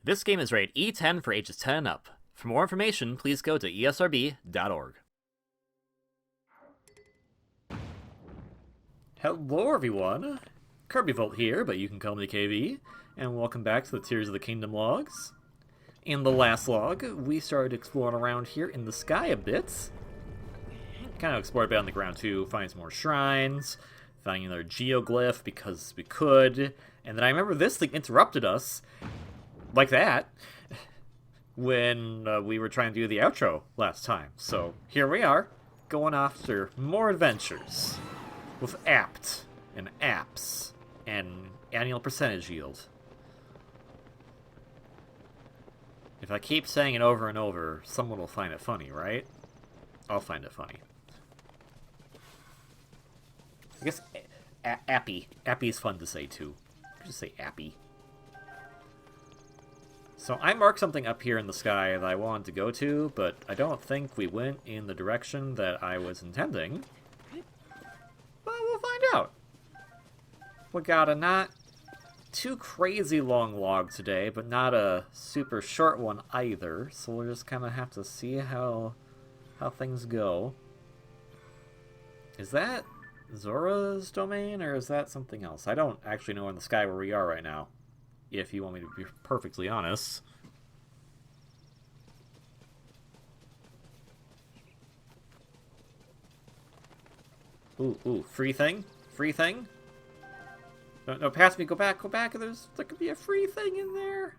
This game is rated E10 for ages 10 and up. For more information, please go to esrb.org. Hello everyone, Kirby Volt here, but you can call me KV, and welcome back to the Tears of the Kingdom logs. In the last log, we started exploring around here in the sky a bit. Kind of explored a bit on the ground too, finding some more shrines, finding another geoglyph because we could, and then I remember this thing interrupted us, like that, when we were trying to do the outro last time. So here we are, going after more adventures with apt and apps and annual percentage yield. If I keep saying it over and over, someone will find it funny, right? I'll find it funny. I guess appy. Appy is fun to say too. Just say appy. So I marked something up here in the sky that I wanted to go to, but I don't think we went in the direction that I was intending. But we'll find out. We got a not too crazy long log today, but not a super short one either, so we'll just kind of have to see how things go. Is that Zora's domain, or is that something else? I don't actually know in the sky where we are right now, if you want me to be perfectly honest. Ooh, free thing? Free thing? No, pass me, go back. There could be a free thing in there.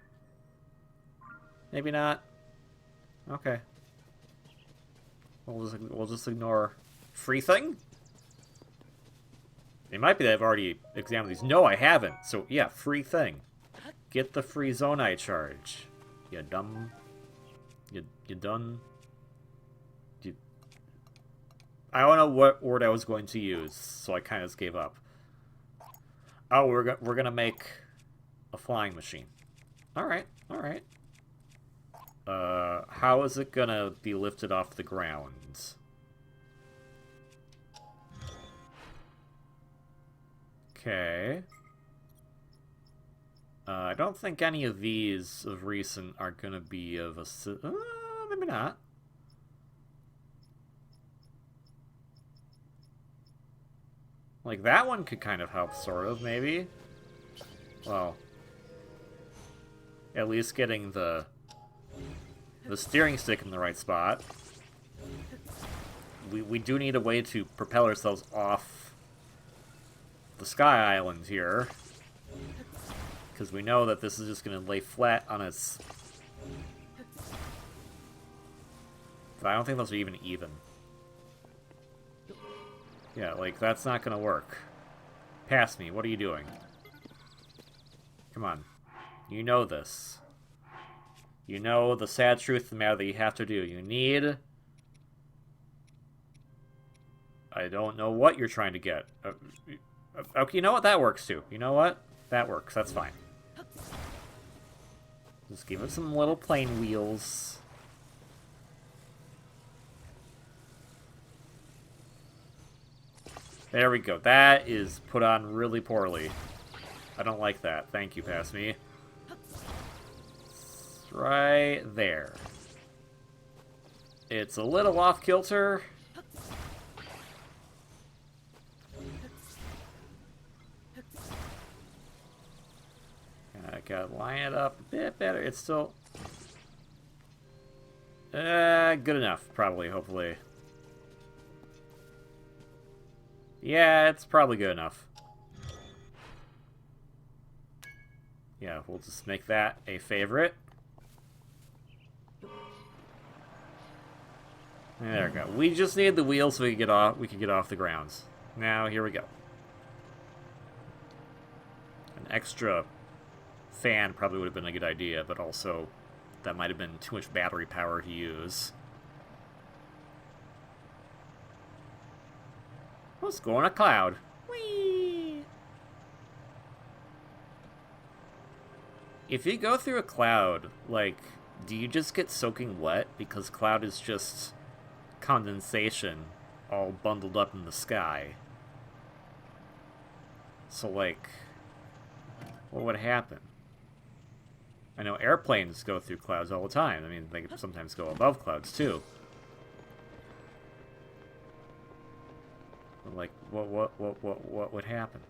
Maybe not. Okay. We'll just ignore free thing? It might be that I've already examined these. No, I haven't. So, yeah, free thing. Get the free Zonai charge. You dumb. You done. I don't know what word I was going to use, so I kind of just gave up. Oh, we're gonna make a flying machine. All right. How is it gonna be lifted off the ground? Okay. I don't think any of these of recent are gonna be of a... maybe not. Like, that one could kind of help, sort of, maybe. Well, at least getting the steering stick in the right spot. We do need a way to propel ourselves off the Sky Island here. Because we know that this is just going to lay flat on its... But I don't think those are even. Yeah, like, that's not gonna work. Pass me, what are you doing? Come on. You know this. You know the sad truth of the matter that you have to do. You need... I don't know what you're trying to get. Okay, you know what? That works too. You know what? That works. That's fine. Just give it some little plane wheels. There we go. That is put on really poorly. I don't like that. Thank you, pass me. It's right there. It's a little off-kilter. I gotta line it up a bit better. It's still... good enough, probably, hopefully. Yeah, it's probably good enough. Yeah, we'll just make that a favorite. There we go. We just need the wheels so we can get off the grounds. Now, here we go. An extra fan probably would have been a good idea, but also that might have been too much battery power to use. Let's go on a cloud. Whee! If you go through a cloud, like, do you just get soaking wet? Because cloud is just condensation all bundled up in the sky. So, like, what would happen? I know airplanes go through clouds all the time. I mean, they sometimes go above clouds, too. But like, what would happen?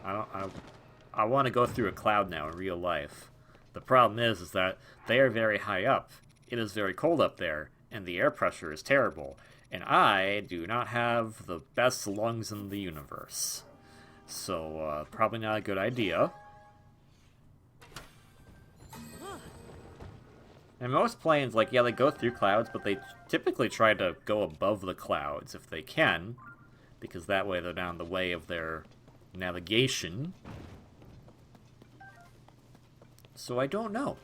I want to go through a cloud now in real life. The problem is that they are very high up. It is very cold up there, and the air pressure is terrible. And I do not have the best lungs in the universe. So, probably not a good idea. And most planes, like, yeah, they go through clouds, but they typically try to go above the clouds if they can, because that way they're not in the way of their navigation. So I don't know.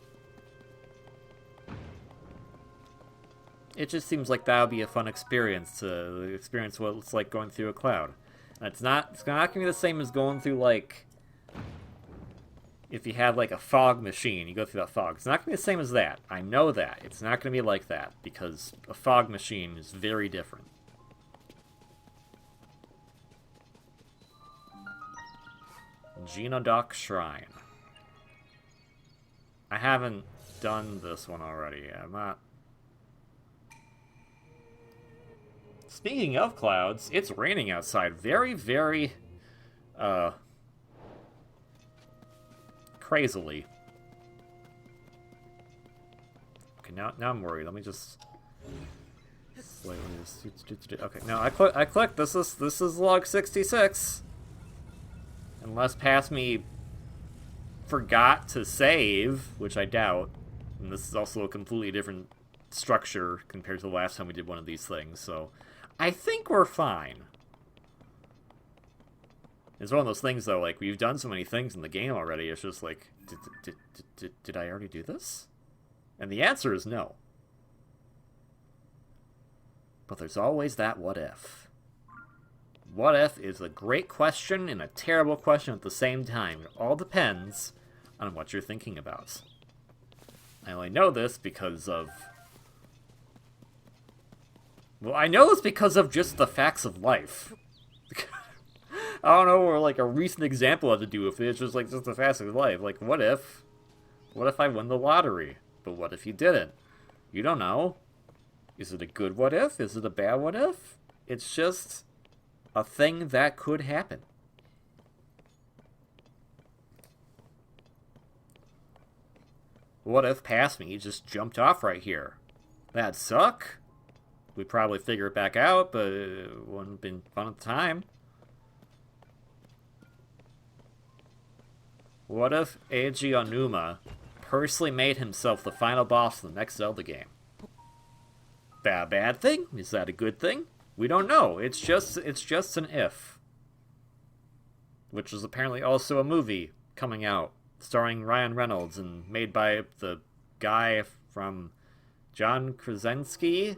It just seems like that would be a fun experience to experience what it's like going through a cloud. And it's not going to be the same as going through, like, if you have, like, a fog machine, you go through that fog. It's not going to be the same as that. I know that. It's not going to be like that, because a fog machine is very different. Genodoc Shrine. I haven't done this one already. I'm not... Speaking of clouds, it's raining outside. Very, very... crazily. Okay, now I'm worried. Let me just slightly okay, now I click. This is log 66. Unless past me forgot to save, which I doubt. And this is also a completely different structure compared to the last time we did one of these things, so I think we're fine. It's one of those things, though, like, we've done so many things in the game already, it's just like, did I already do this? And the answer is no. But there's always that what if. What if is a great question and a terrible question at the same time. It all depends on what you're thinking about. I only know this because of... Well, I know this because of just the facts of life. I don't know, or like a recent example of to do with it. It's just like just the facts of life. Like, what if I win the lottery? But what if you didn't? You don't know. Is it a good what if? Is it a bad what if? It's just a thing that could happen. What if past me just jumped off right here? That'd suck. We'd probably figure it back out, but it wouldn't have been fun at the time. What if Eiji Onuma personally made himself the final boss of the next Zelda game? That a bad thing? Is that a good thing? We don't know. It's just an if. Which is apparently also a movie coming out, starring Ryan Reynolds and made by the guy from John Krasinski.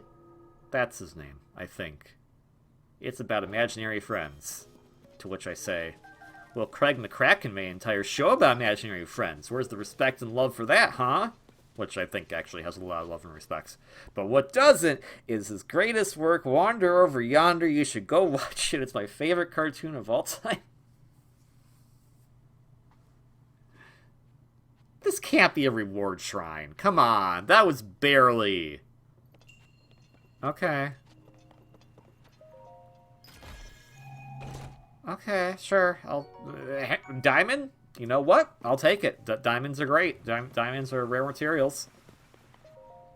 That's his name, I think. It's about imaginary friends. To which I say, well, Craig McCracken made an entire show about imaginary friends. Where's the respect and love for that, huh? Which I think actually has a lot of love and respect. But what doesn't is his greatest work, Wander Over Yonder. You should go watch it. It's my favorite cartoon of all time. This can't be a reward shrine. Come on, that was barely... Okay. Okay, sure. Diamond? You know what? I'll take it. Diamonds are great. Diamonds are rare materials.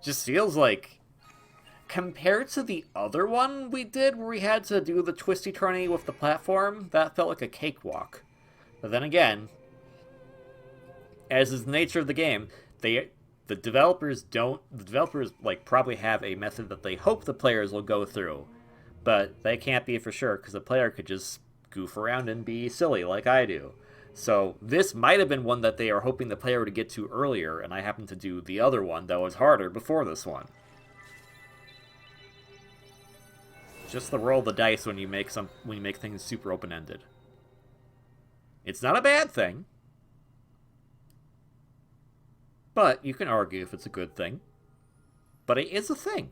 Just feels like... Compared to the other one we did, where we had to do the twisty-turny with the platform, that felt like a cakewalk. But then again, as is the nature of the game, the developers like probably have a method that they hope the players will go through. But they can't be for sure, because the player could just goof around and be silly like I do. So this might have been one that they are hoping the player to get to earlier, and I happened to do the other one that was harder before this one. Just the roll of the dice when you make things super open-ended. It's not a bad thing, but you can argue if it's a good thing. But it is a thing,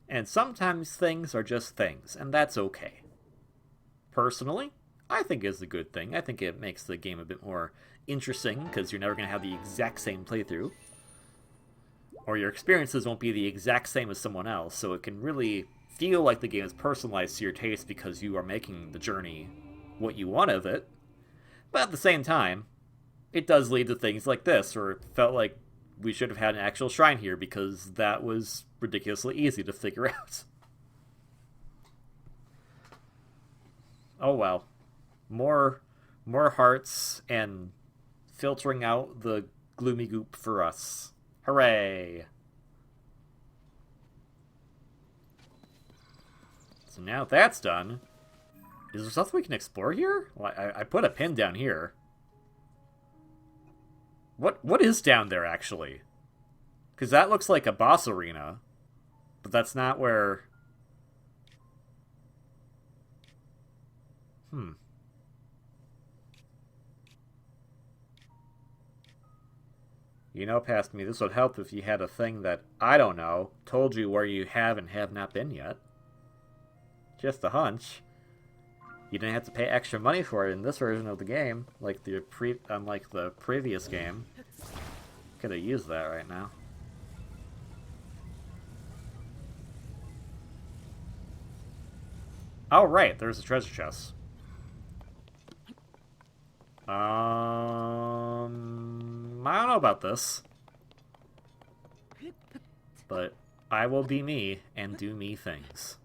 and sometimes things are just things, and that's okay. Personally, I think is a good thing. I think it makes the game a bit more interesting, because you're never going to have the exact same playthrough. Or your experiences won't be the exact same as someone else, so it can really feel like the game is personalized to your taste because you are making the journey what you want of it. But at the same time, it does lead to things like this, where it felt like we should have had an actual shrine here because that was ridiculously easy to figure out. Oh well. More hearts and filtering out the gloomy goop for us. Hooray! So now that's done, is there something we can explore here? Well, I put a pin down here. What is down there, actually? Because that looks like a boss arena. But that's not where... You know, past me, this would help if you had a thing that, I don't know, told you where you have and have not been yet. Just a hunch. You didn't have to pay extra money for it in this version of the game, like unlike the previous game. Could have used that right now. Oh, right, there's a treasure chest. I don't know about this. But I will be me and do me things.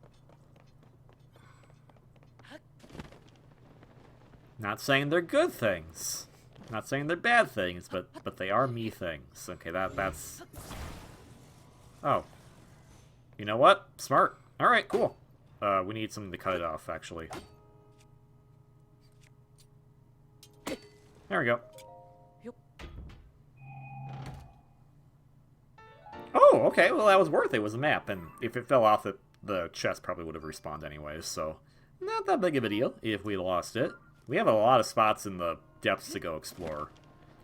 Not saying they're good things. Not saying they're bad things, but they are me things. Okay, that's... Oh. You know what? Smart. Alright, cool. We need something to cut it off, actually. There we go. Oh, okay, well that was worth it. It was a map, and if it fell off, the chest probably would have respawned anyways, so... Not that big of a deal if we lost it. We have a lot of spots in the depths to go explore.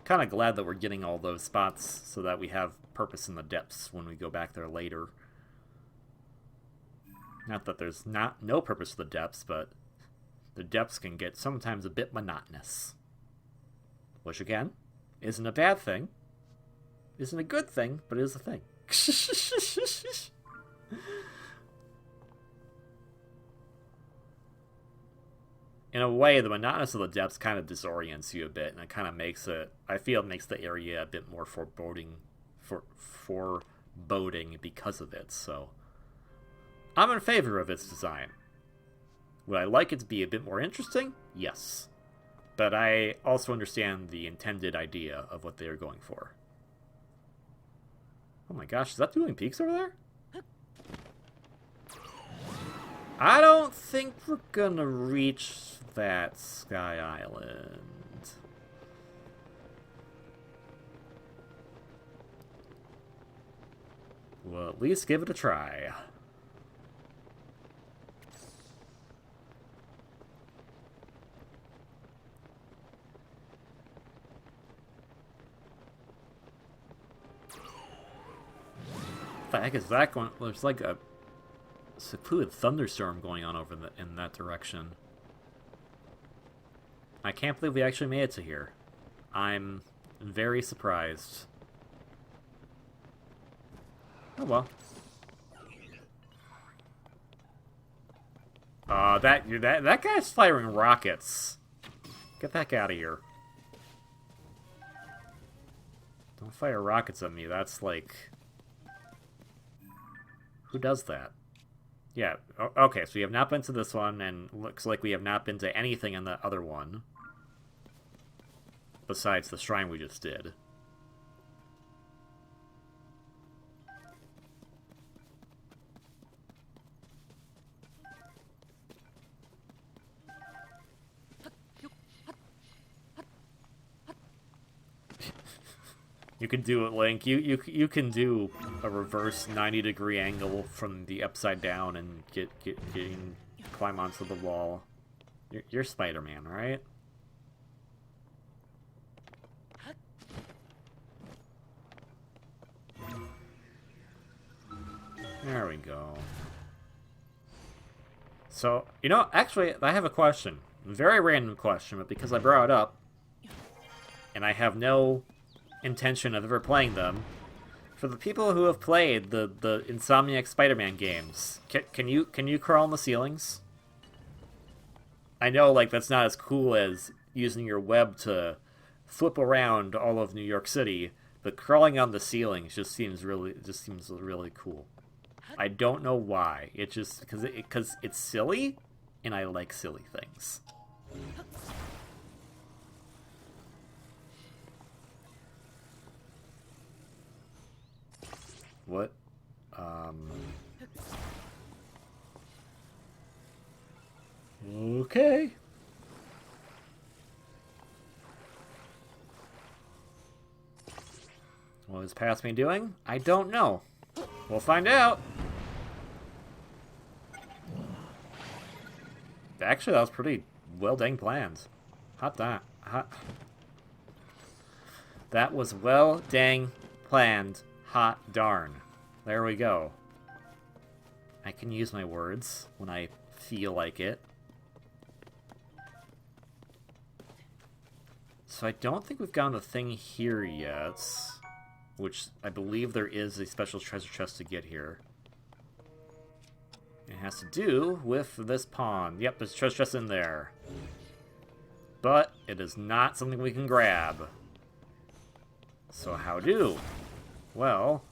Kind of glad that we're getting all those spots so that we have purpose in the depths when we go back there later. Not that there's no purpose to the depths, but the depths can get sometimes a bit monotonous. Which, again, isn't a bad thing. Isn't a good thing, but it is a thing. In a way, the monotonous of the depths kind of disorients you a bit, and it kind of makes it, I feel it makes the area a bit more foreboding because of it, so... I'm in favor of its design. Would I like it to be a bit more interesting? Yes. But I also understand the intended idea of what they are going for. Oh my gosh, is that Dueling Peaks over there? I don't think we're gonna reach that Sky Island. We'll at least give it a try. What the heck is that going? There's like a secluded thunderstorm going on over in that direction. I can't believe we actually made it to here. I'm very surprised. Oh well. That guy's firing rockets. Get that guy out of here. Don't fire rockets at me. That's like... Who does that? Yeah, okay, so we have not been to this one, and looks like we have not been to anything in the other one. Besides the shrine we just did. You can do it, Link. You can do a reverse 90-degree angle from the upside down and climb onto the wall. You're Spider-Man, right? There we go. So, you know, actually, I have a question. Very random question, but because I brought it up, and I have no intention of ever playing them, for the people who have played the Insomniac Spider-Man games, can you crawl on the ceilings? I know, like, that's not as cool as using your web to flip around all of New York City, but crawling on the ceilings just seems really cool. I don't know why. It just because it's silly, and I like silly things. What? Okay. What is past me doing? I don't know. We'll find out. Actually, that was pretty well dang planned. That was well dang planned. Hot darn. There we go. I can use my words when I feel like it. So I don't think we've gotten the thing here yet, which I believe there is a special treasure chest to get here. It has to do with this pond. Yep, there's a treasure chest in there. But it is not something we can grab. So how do? Well,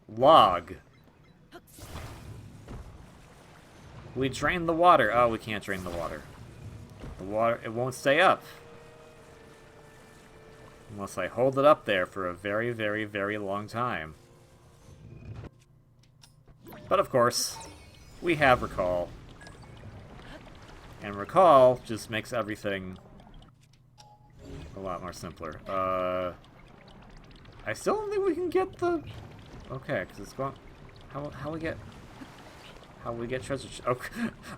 log. We drain the water. Oh, we can't drain the water. The water, it won't stay up. Unless I hold it up there for a very, very, very long time. But of course, we have recall. And recall just makes everything a lot more simpler. I still don't think we can get the... Okay, because it's going... How we get treasure...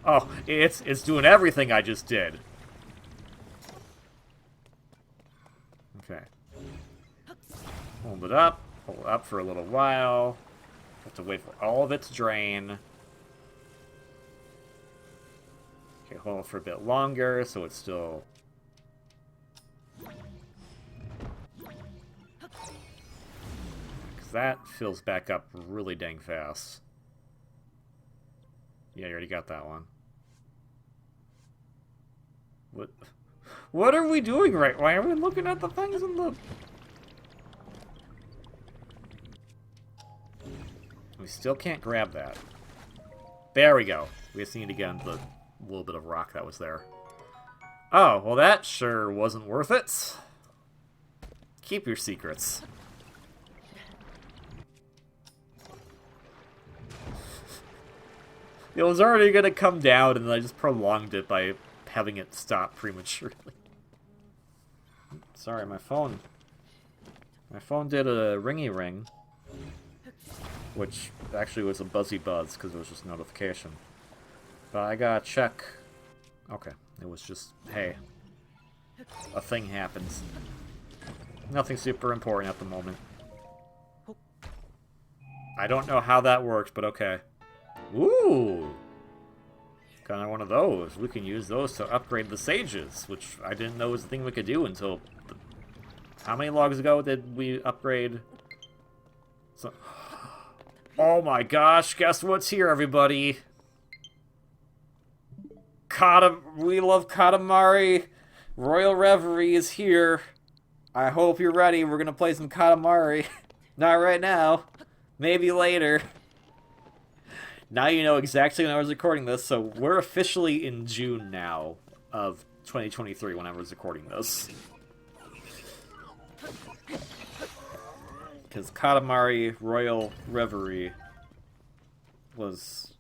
Oh, it's doing everything I just did. Okay. Hold it up for a little while. Have to wait for all of it to drain. Okay, hold it for a bit longer, so it's still... Because that fills back up really dang fast. Yeah, you already got that one. What are we doing right? Why are we looking at the things in the... We still can't grab that. There we go. We just need to get into the little bit of rock that was there. Oh, well that sure wasn't worth it. Keep your secrets. It was already gonna come down and I just prolonged it by having it stop prematurely. Sorry, my phone did a ringy ring. Which actually was a buzzy buzz because it was just a notification. But I gotta check. Okay, it was just, hey, a thing happens. Nothing super important at the moment. I don't know how that works, but okay. Ooh! Got one of those. We can use those to upgrade the sages, which I didn't know was a thing we could do until... How many logs ago did we upgrade? So... Oh my gosh, guess what's here, everybody? We Love Katamari Royal Reverie is here. I hope you're ready. We're gonna play some Katamari. Not right now. Maybe later. Now you know exactly when I was recording this, so we're officially in June now of 2023 when I was recording this. Because Katamari Royal Reverie was...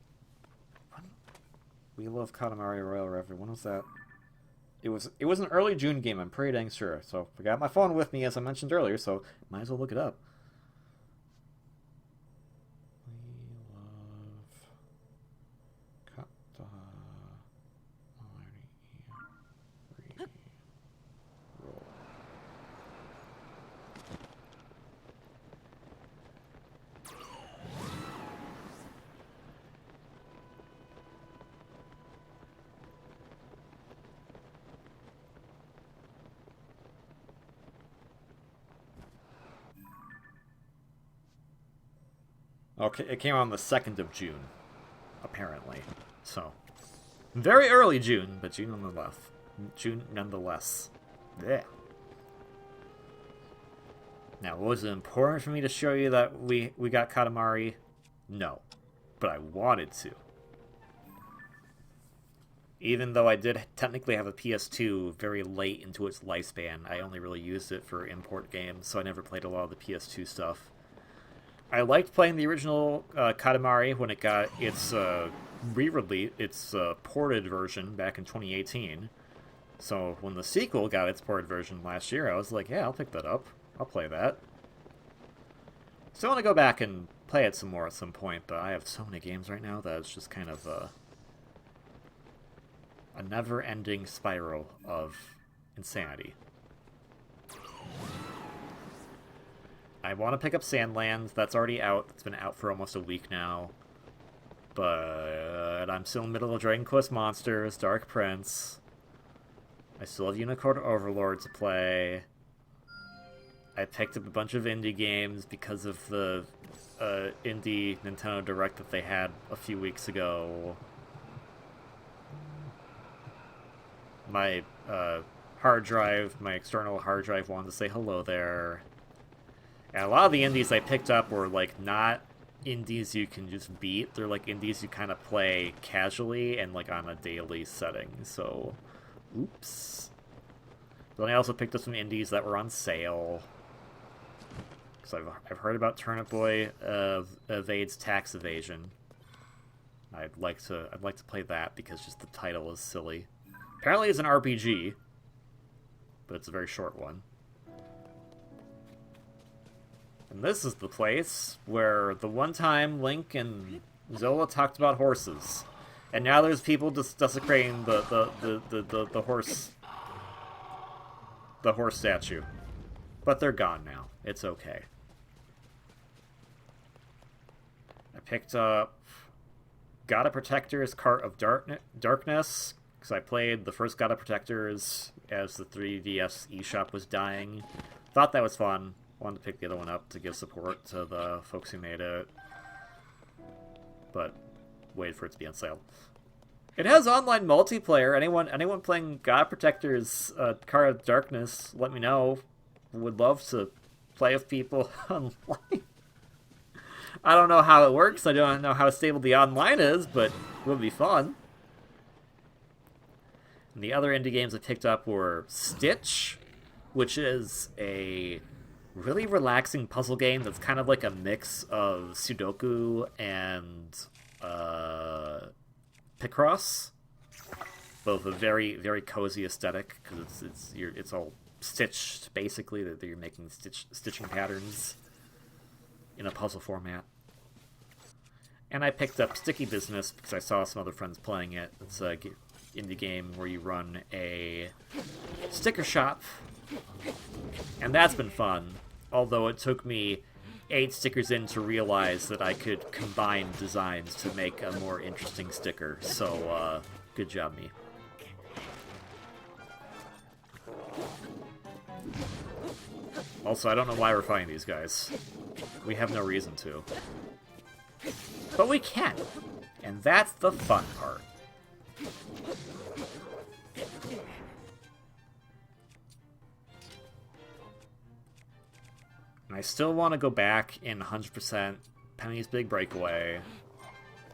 We Love Katamari Royal Reverie. When was that? It was an early June game, I'm pretty dang sure. So I got my phone with me, as I mentioned earlier, so might as well look it up. Okay, it came out on the 2nd of June, apparently. So, very early June, but June nonetheless. June nonetheless. Yeah. Now, was it important for me to show you that we got Katamari? No, but I wanted to. Even though I did technically have a PS2 very late into its lifespan, I only really used it for import games, so I never played a lot of the PS2 stuff. I liked playing the original Katamari when it got its re-release, its ported version back in 2018. So when the sequel got its ported version last year, I was like, yeah, I'll pick that up. I'll play that. So I want to go back and play it some more at some point, but I have so many games right now that it's just kind of a never-ending spiral of insanity. I want to pick up Sandlands. That's already out. It's been out for almost a week now. But I'm still in the middle of Dragon Quest Monsters, Dark Prince. I still have Unicorn Overlord to play. I picked up a bunch of indie games because of the indie Nintendo Direct that they had a few weeks ago. My hard drive, my external hard drive wanted to say hello there. And a lot of the indies I picked up were, like, not indies you can just beat. They're, like, indies you kind of play casually and, like, on a daily setting. So, oops. Then I also picked up some indies that were on sale. So I've heard about Turnip Boy evades tax evasion. I'd like to play that because just the title is silly. Apparently it's an RPG, but it's a very short one. And this is the place where the one time Link and Zola talked about horses. And now there's people just desecrating the horse statue. But they're gone now. It's okay. I picked up God of Protectors, Cart of Darkness, because I played the first God of Protectors as the 3DS eShop was dying. Thought that was fun. Wanted to pick the other one up to give support to the folks who made it. But waited for it to be on sale. It has online multiplayer. Anyone playing God Protector's Cart of Darkness, let me know. Would love to play with people online. I don't know how it works. I don't know how stable the online is, but it would be fun. And the other indie games I picked up were Stitch, which is a really relaxing puzzle game that's kind of like a mix of Sudoku and Picross. Both a very, very cozy aesthetic because it's all stitched basically. That you're making stitching patterns in a puzzle format. And I picked up Sticky Business because I saw some other friends playing it. It's a indie game where you run a sticker shop, and that's been fun. Although it took me 8 stickers in to realize that I could combine designs to make a more interesting sticker. So, good job, me. Also, I don't know why we're fighting these guys. We have no reason to. But we can! And that's the fun part. And I still want to go back in 100% Penny's Big Breakaway.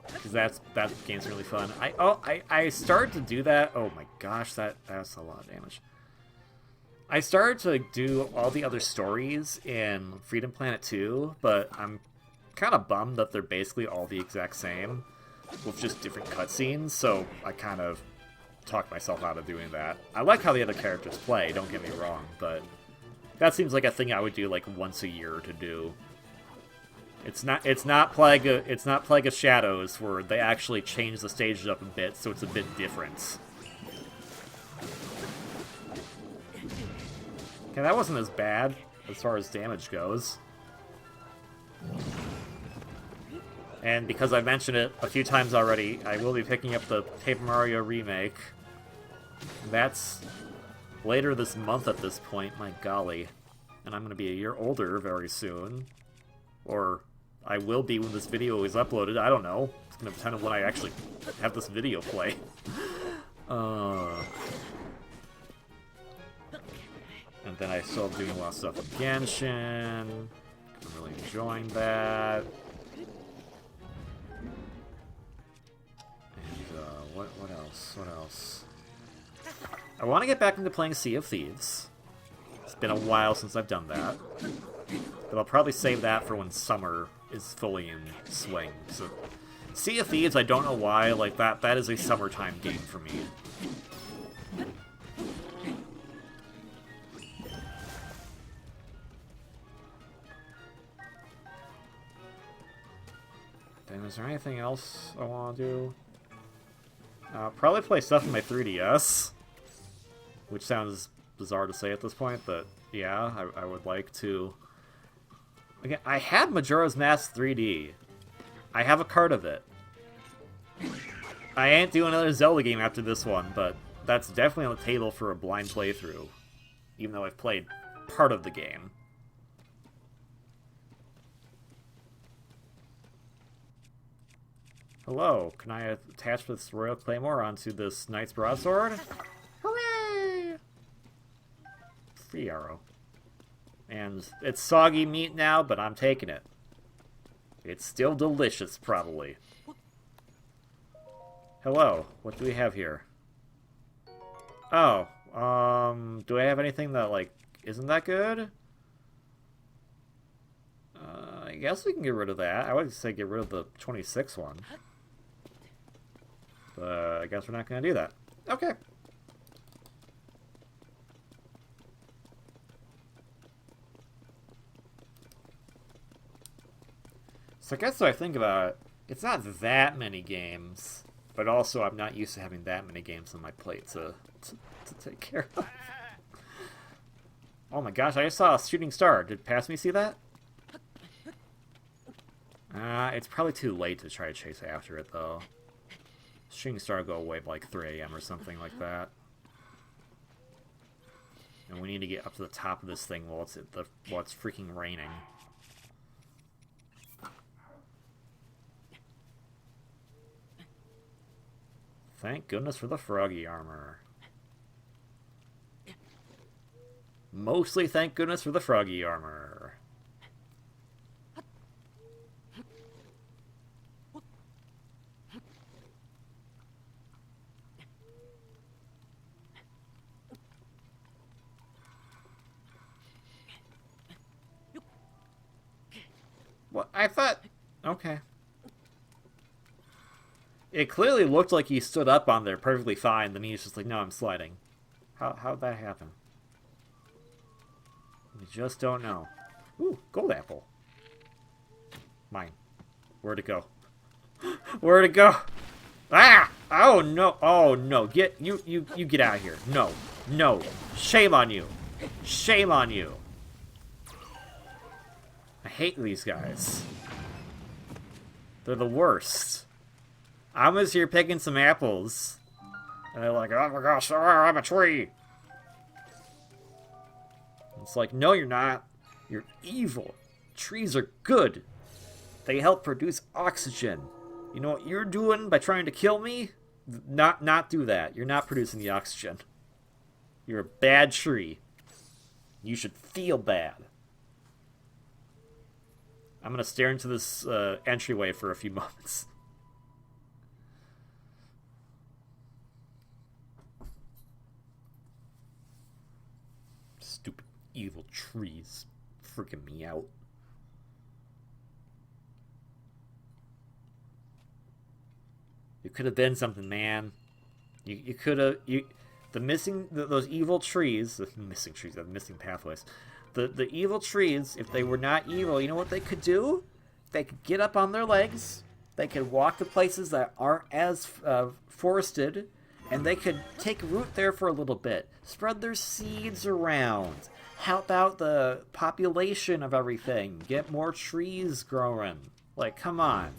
Because that game's really fun. I started to do that. Oh my gosh, that's a lot of damage. I started to do all the other stories in Freedom Planet 2, but I'm kind of bummed that they're basically all the exact same, with just different cutscenes, so I kind of talked myself out of doing that. I like how the other characters play, don't get me wrong, but that seems like a thing I would do like once a year to do. It's not Plague of Shadows, where they actually change the stages up a bit, so it's a bit different. Okay, that wasn't as bad as far as damage goes. And because I mentioned it a few times already, I will be picking up the Paper Mario remake. That's later this month at this point, my golly. And I'm going to be a year older very soon. Or I will be when this video is uploaded. I don't know. It's gonna depend on when I actually have this video play. And then I still doing a lot of stuff with Genshin. I'm really enjoying that. And what else? What else? I want to get back into playing Sea of Thieves. It's been a while since I've done that. But I'll probably save that for when summer is fully in swing. So, Sea of Thieves, I don't know why, like that is a summertime game for me. Then is there anything else I want to do? Probably play stuff on my 3DS. Which sounds bizarre to say at this point, but yeah, I would like to. Again, I had Majora's Mask 3D. I have a card of it. I ain't doing another Zelda game after this one, but that's definitely on the table for a blind playthrough. Even though I've played part of the game. Hello, can I attach this Royal Claymore onto this Knight's Broadsword? Hooray! Free arrow. And it's soggy meat now, but I'm taking it. It's still delicious, probably. Hello, what do we have here? Oh, do I have anything that, like, isn't that good? I guess we can get rid of that. I would say get rid of the 26 one. But I guess we're not going to do that. Okay. So I guess when I think about it, it's not that many games, but also I'm not used to having that many games on my plate to take care of. Oh my gosh, I just saw a shooting star. Did past me see that? It's probably too late to try to chase after it, though. Shooting star will go away by like 3 AM or something like that. And we need to get up to the top of this thing while it's freaking raining. Thank goodness for the froggy armor. Mostly thank goodness for the froggy armor. What? I thought... Okay. It clearly looked like he stood up on there perfectly fine, then he's just like, no, I'm sliding. How'd that happen? We just don't know. Ooh, gold apple. Mine. Where'd it go? Where'd it go? Ah! Oh no! Oh no! Get you get out of here! No! No! Shame on you! Shame on you! I hate these guys. They're the worst. I'm just here picking some apples. And they're like, oh my gosh, I'm a tree! It's like, no you're not. You're evil. Trees are good. They help produce oxygen. You know what you're doing by trying to kill me? Not do that. You're not producing the oxygen. You're a bad tree. You should feel bad. I'm gonna stare into this entryway for a few moments. Stupid evil trees freaking me out. You could have been something, man. You could have those evil trees, the missing pathways. The evil trees, if they were not evil, you know what they could do? They could get up on their legs. They could walk to places that aren't as forested, and they could take root there for a little bit. Spread their seeds around. Help out the population of everything. Get more trees growing. Like, come on.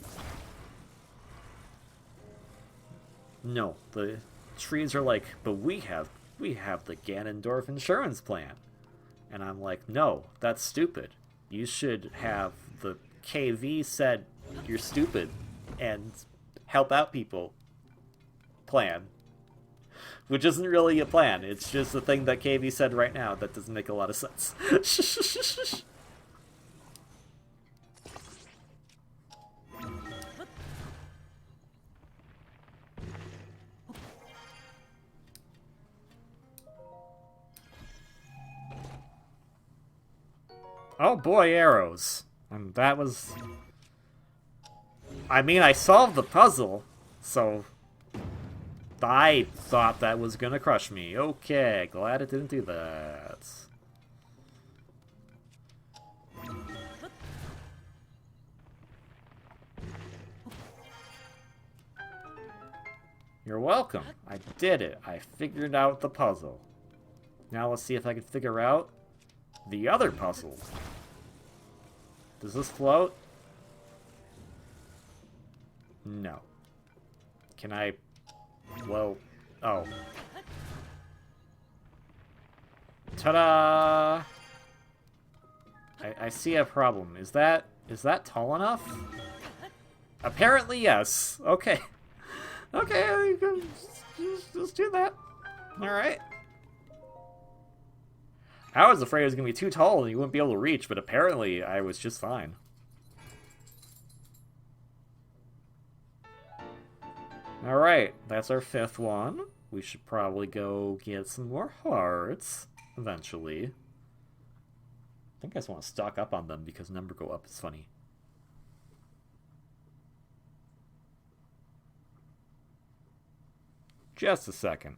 No, the trees are like, but we have the Ganondorf insurance plan. And I'm like, no, that's stupid. You should have the KV said you're stupid and help out people plan. Which isn't really a plan, it's just the thing that KV said right now that doesn't make a lot of sense. Oh boy, arrows. And that was... I mean, I solved the puzzle, so... I thought that was gonna crush me. Okay, glad it didn't do that. You're welcome. I did it. I figured out the puzzle. Now let's see if I can figure out the other puzzle. Does this float? No. Can I... Well... Oh. Ta-da! I see a problem. Is that tall enough? Apparently, yes. Okay. Okay, just do that. Alright. I was afraid it was going to be too tall and you wouldn't be able to reach, but apparently I was just fine. Alright, that's our 5th one. We should probably go get some more hearts, eventually. I think I just want to stock up on them because number go up is funny. Just a second.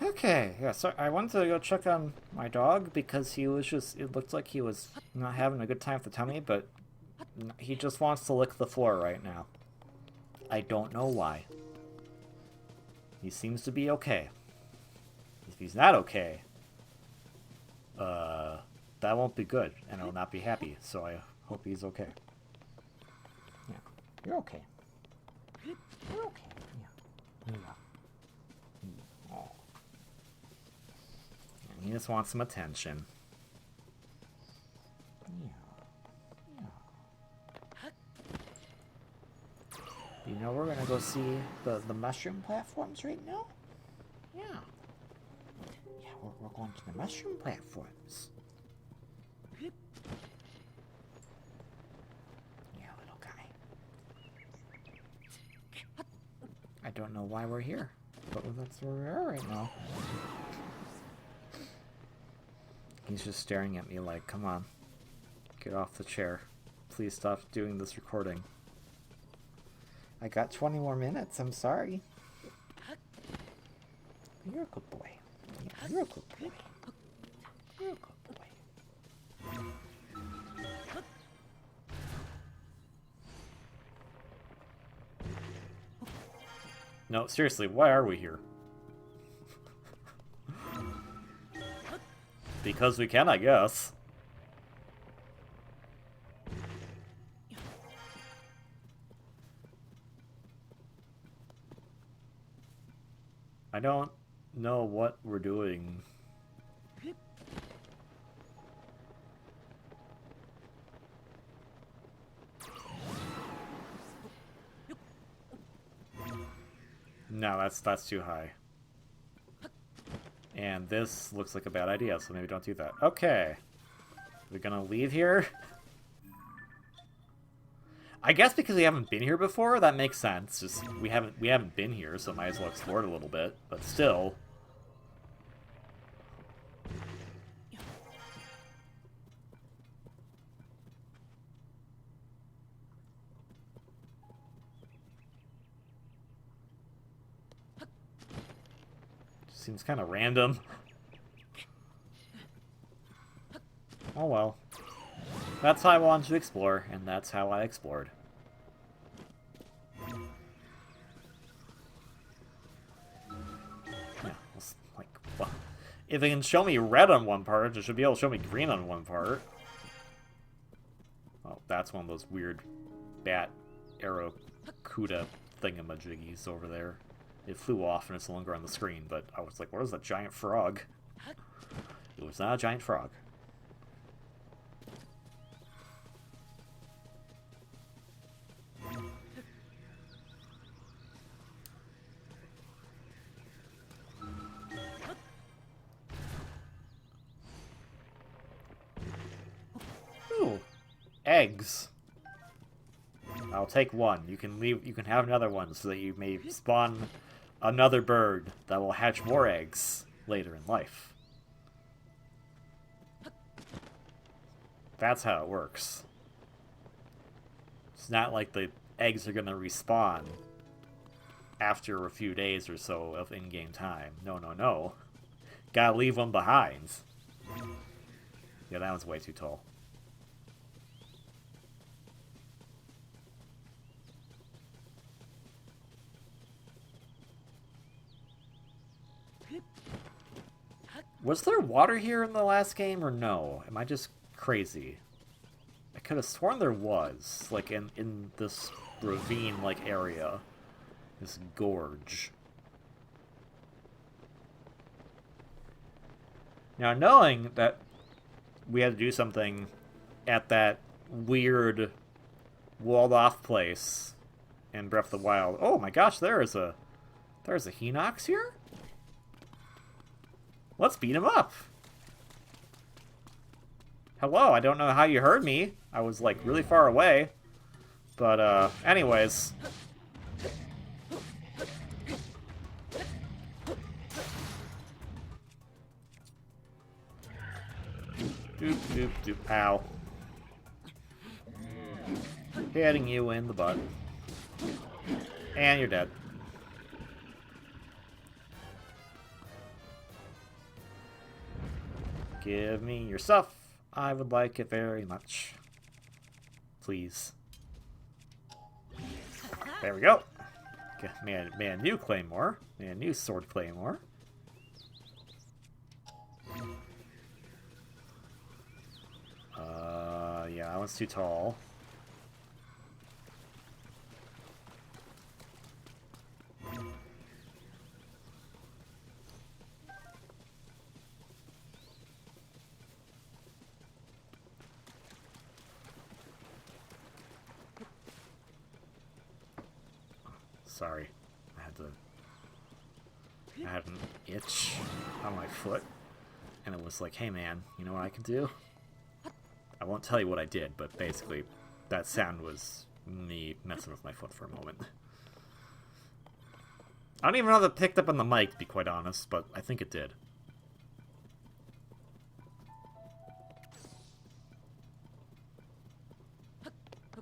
Okay, yeah, so I wanted to go check on my dog because he was just, it looked like he was not having a good time with the tummy, but he just wants to lick the floor right now. I don't know why. He seems to be okay. If he's not okay, that won't be good, and I will not be happy, so I hope he's okay. Yeah, you're okay. You're okay, yeah. Yeah. Oh. He just wants some attention. Yeah. You know we're gonna go see the mushroom platforms right now? Yeah. Yeah, we're going to the mushroom platforms. Yeah, little guy. I don't know why we're here, but that's where we are right now. He's just staring at me like, come on, get off the chair. Please stop doing this recording. I got 20 more minutes, I'm sorry. You're a good boy. Yeah, you're a good boy. You're a good boy. No, seriously, why are we here? Because we can, I guess. I don't know what we're doing. No, that's too high. And this looks like a bad idea, so maybe don't do that. Okay. We're gonna leave here? I guess because we haven't been here before, that makes sense. Just we haven't been here, so might as well explore it a little bit. But still. Seems kind of random. Oh well. That's how I wanted to explore, and that's how I explored. Yeah, like, well, if it can show me red on one part, it should be able to show me green on one part. Oh, that's one of those weird bat arrow Kuda thingamajiggies over there. It flew off and it's no longer on the screen, but I was like, what is that giant frog? It was not a giant frog. Ooh, eggs. I'll take one. You can leave. You can have another one so that you may spawn another bird that will hatch more eggs later in life. That's how it works. It's not like the eggs are gonna respawn after a few days or so of in-game time. No, no, no. Gotta leave one behind. Yeah, that one's way too tall. Was there water here in the last game, or no? Am I just crazy? I could have sworn there was, like, in this ravine-like area. This gorge. Now, knowing that we had to do something at that weird walled-off place in Breath of the Wild. Oh my gosh, there's a Hinox here? Let's beat him up. Hello, I don't know how you heard me. I was, like, really far away. But, anyways. Doop, doop, doop. Ow. Hitting you in the butt. And you're dead. Give me your stuff. I would like it very much. Please. There we go. Man, new claymore. Man, new sword claymore. Yeah, that one's too tall. Sorry, I had an itch on my foot, and it was like, hey man, you know what I can do? I won't tell you what I did, but basically, that sound was me messing with my foot for a moment. I don't even know if it picked up on the mic, to be quite honest, but I think it did.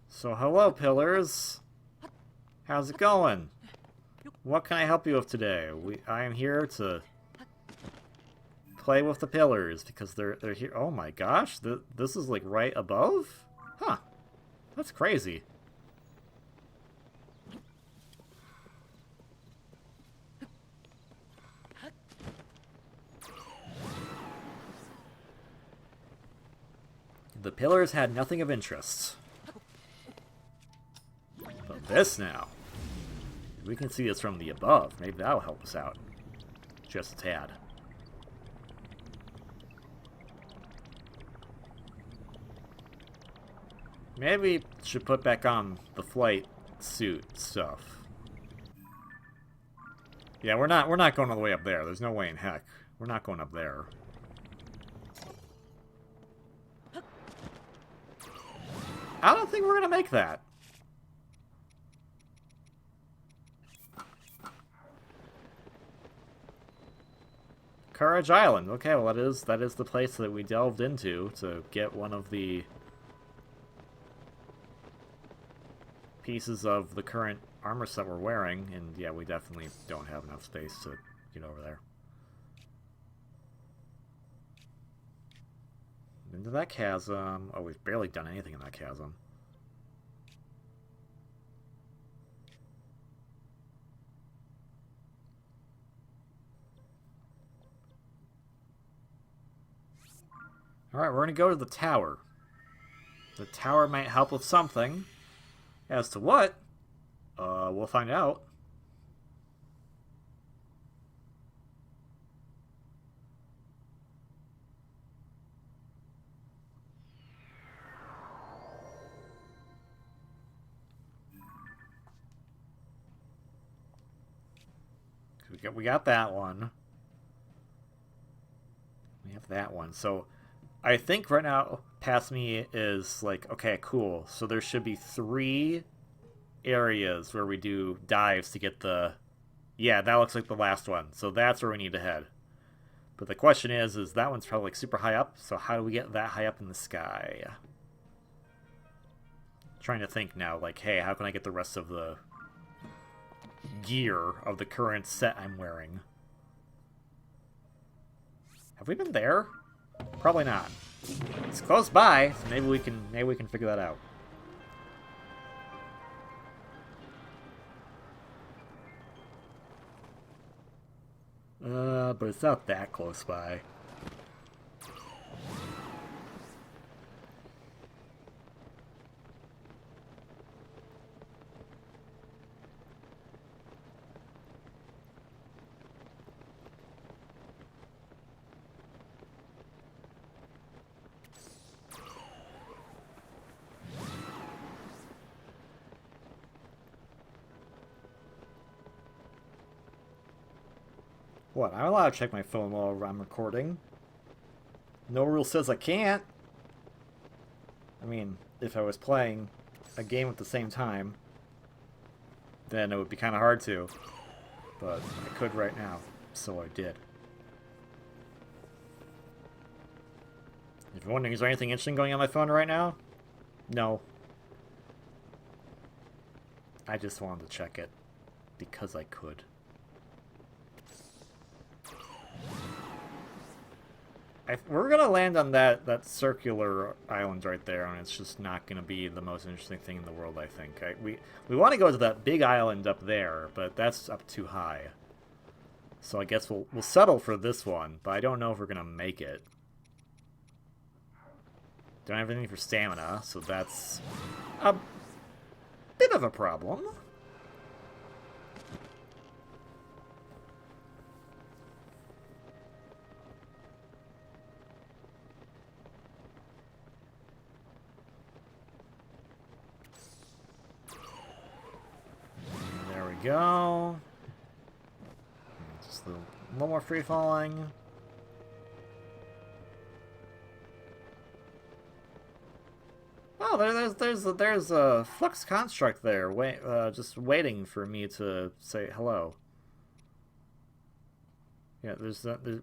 So hello, pillars. How's it going? What can I help you with today? I am here to play with the pillars because they're here. Oh my gosh, this is like right above? Huh. That's crazy. The pillars had nothing of interest. But this now. We can see this from the above. Maybe that'll help us out. Just a tad. Maybe should put back on the flight suit stuff. Yeah, we're not going all the way up there. There's no way in heck. We're not going up there. I don't think we're gonna make that. Courage Island. Okay, well that is the place that we delved into to get one of the pieces of the current armor set we're wearing, and yeah, we definitely don't have enough space to get over there. Into that chasm. Oh, we've barely done anything in that chasm. Alright, we're gonna go to the tower. The tower might help with something. As to what? We'll find out. We got that one. We have that one. So I think right now past me is like, okay, cool. So there should be 3 areas where we do dives to get the... Yeah, that looks like the last one. So that's where we need to head. But the question is that one's probably like super high up. So how do we get that high up in the sky? Trying to think now, like, hey, how can I get the rest of the gear of the current set I'm wearing? Have we been there? Probably not. It's close by, so maybe we can figure that out. But it's not that close by. What? I'm allowed to check my phone while I'm recording. No rule says I can't. I mean, if I was playing a game at the same time, then it would be kind of hard to. But I could right now, so I did. If you're wondering, is there anything interesting going on my phone right now? No. I just wanted to check it because I could. We're gonna land on that circular island right there, and it's just not gonna be the most interesting thing in the world, I think. We want to go to that big island up there, but that's up too high. So I guess we'll settle for this one, but I don't know if we're gonna make it. Don't have anything for stamina, so that's a bit of a problem. Go. Just a little more free falling. Oh, there's a flux construct there. Just waiting for me to say hello. Yeah,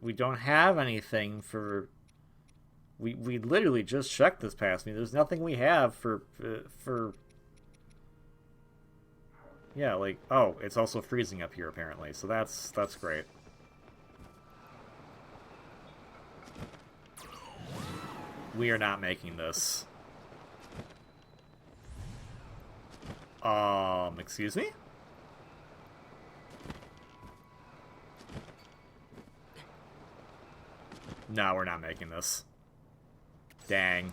we don't have anything for. We literally just checked this past me. There's nothing we have for. Yeah, like, oh, it's also freezing up here, apparently, so that's great. We are not making this. Excuse me? No, we're not making this. Dang.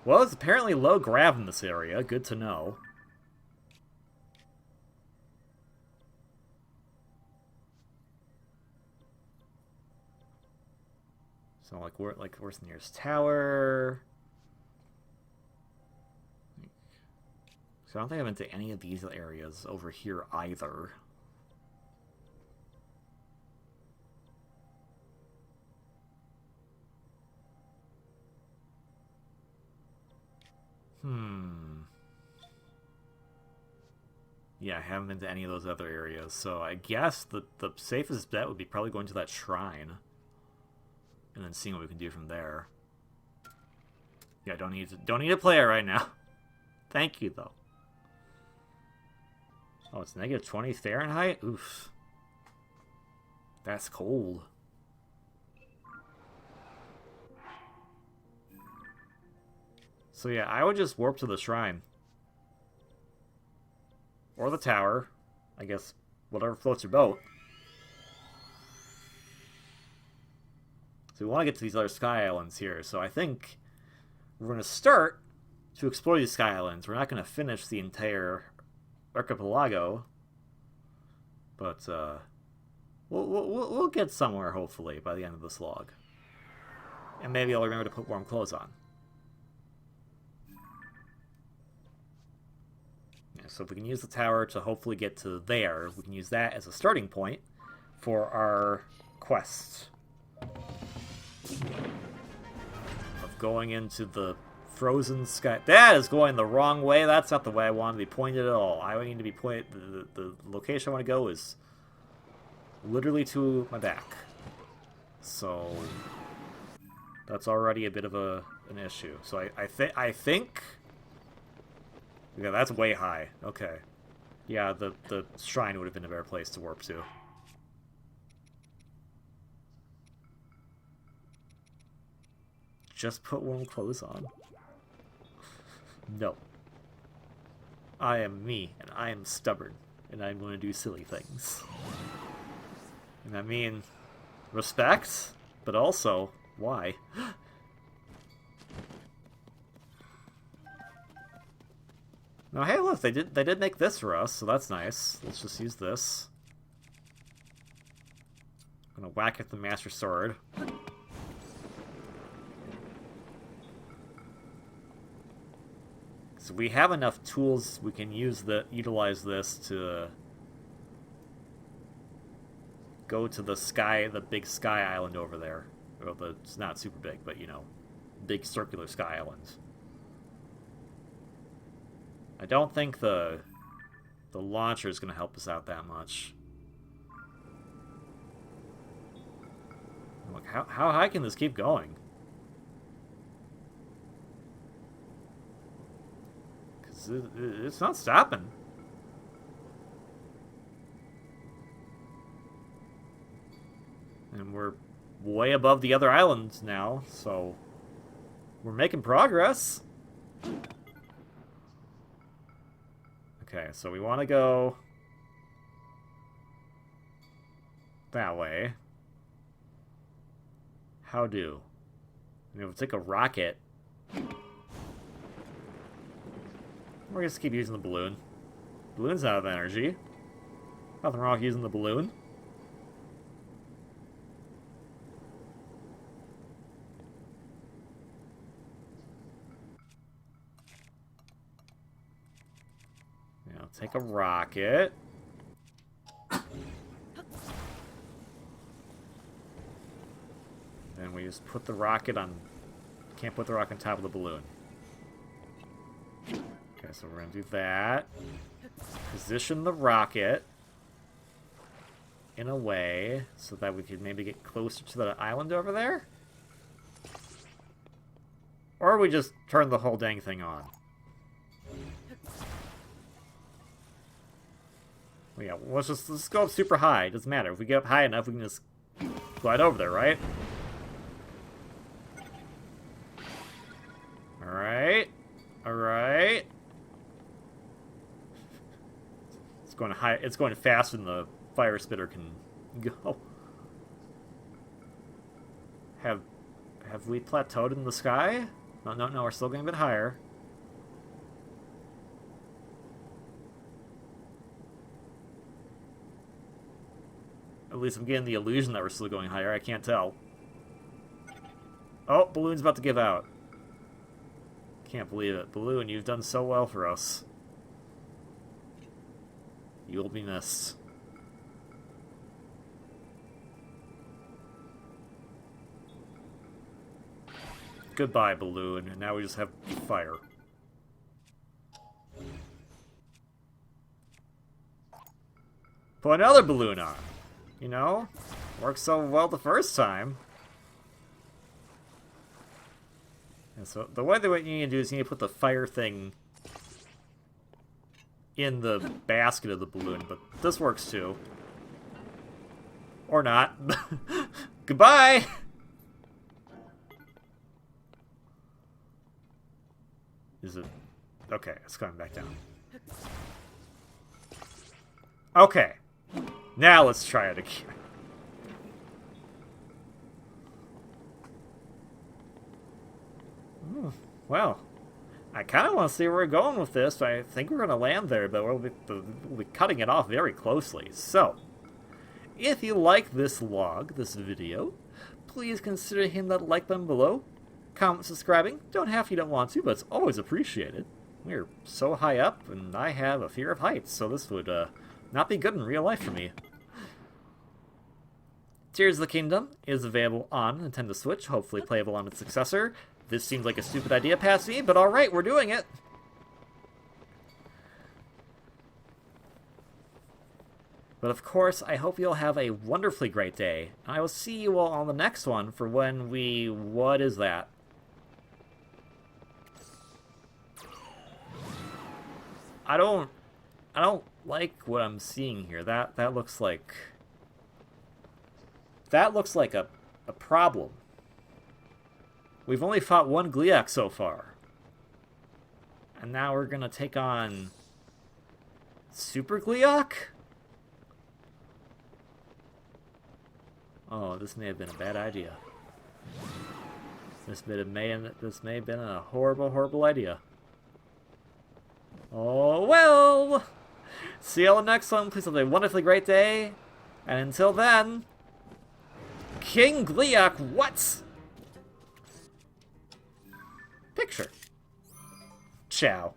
Well, it's apparently low grav in this area. Good to know. So, where's the nearest tower? So I don't think I've been to any of these areas over here either. Yeah, I haven't been to any of those other areas, so I guess the safest bet would be probably going to that shrine. And then seeing what we can do from there. Yeah, don't need to play it right now. Thank you, though. Oh, it's negative 20 Fahrenheit? Oof. That's cold. So yeah, I would just warp to the shrine. Or the tower. I guess whatever floats your boat. So we want to get to these other sky islands here. So I think we're going to start to explore these sky islands. We're not going to finish the entire archipelago. But we'll get somewhere, hopefully, by the end of this log. And maybe I'll remember to put warm clothes on. So if we can use the tower to hopefully get to there, we can use that as a starting point for our quest of going into the frozen sky. That is going the wrong way. That's not the way I want to be pointed at all. I need to be pointed. The location I want to go is literally to my back. So that's already a bit of an issue. So I think. Yeah, that's way high. Okay. Yeah, the shrine would have been a better place to warp to. Just put warm clothes on. No. I am me, and I am stubborn, and I'm going to do silly things. And I mean, respect, but also, why? No, hey, look, they did make this for us, so that's nice. Let's just use this. I'm gonna whack at the Master Sword. So we have enough tools we can utilize this to go to the big sky island over there. Well, it's not super big, but you know, big circular sky island. I don't think the launcher is going to help us out that much. Look, how high can this keep going? Because it's not stopping. And we're way above the other islands now, so we're making progress. Okay, so we want to go that way. How do? I mean, we'll take a rocket. We're just keep using the balloon. Balloon's out of energy. Nothing wrong with using the balloon. Take a rocket. Then we just put the rocket on... Can't put the rocket on top of the balloon. Okay, so we're going to do that. Position the rocket in a way so that we could maybe get closer to the island over there. Or we just turn the whole dang thing on. Well, yeah, let's go up super high. It doesn't matter. If we get up high enough, we can just glide over there, right? Alright. Alright. It's going high. It's going faster than the fire spitter can go. Have we plateaued in the sky? No, we're still going a bit higher. At least I'm getting the illusion that we're still going higher. I can't tell. Oh, balloon's about to give out. Can't believe it. Balloon, you've done so well for us. You will be missed. Goodbye, balloon. And now we just have fire. Put another balloon on. You know? Worked so well the first time. And so the way that what you need to do is you need to put the fire thing in the basket of the balloon, but this works too. Or not. Goodbye! Is it... Okay, it's coming back down. Okay. Now let's try it again. Well, I kind of want to see where we're going with this. I think we're going to land there, but we'll be cutting it off very closely. So, if you like this log, this video, please consider hitting that like button below. Comment, subscribing. Don't have to, you don't want to, but it's always appreciated. We're so high up, and I have a fear of heights, so this would not be good in real life for me. Tears of the Kingdom is available on Nintendo Switch, hopefully playable on its successor. This seems like a stupid idea past me, but alright, we're doing it! But of course, I hope you'll have a wonderfully great day. I will see you all on the next one for when we... What is that? I don't like what I'm seeing here. That looks like... That looks like a problem. We've only fought one Gliak so far. And now we're gonna take on... Super Gliak? Oh, this may have been a bad idea. This may have been a horrible, horrible idea. Oh, well! See you all in the next one. Please have a wonderfully great day. And until then... King Gliak, what? Picture. Ciao.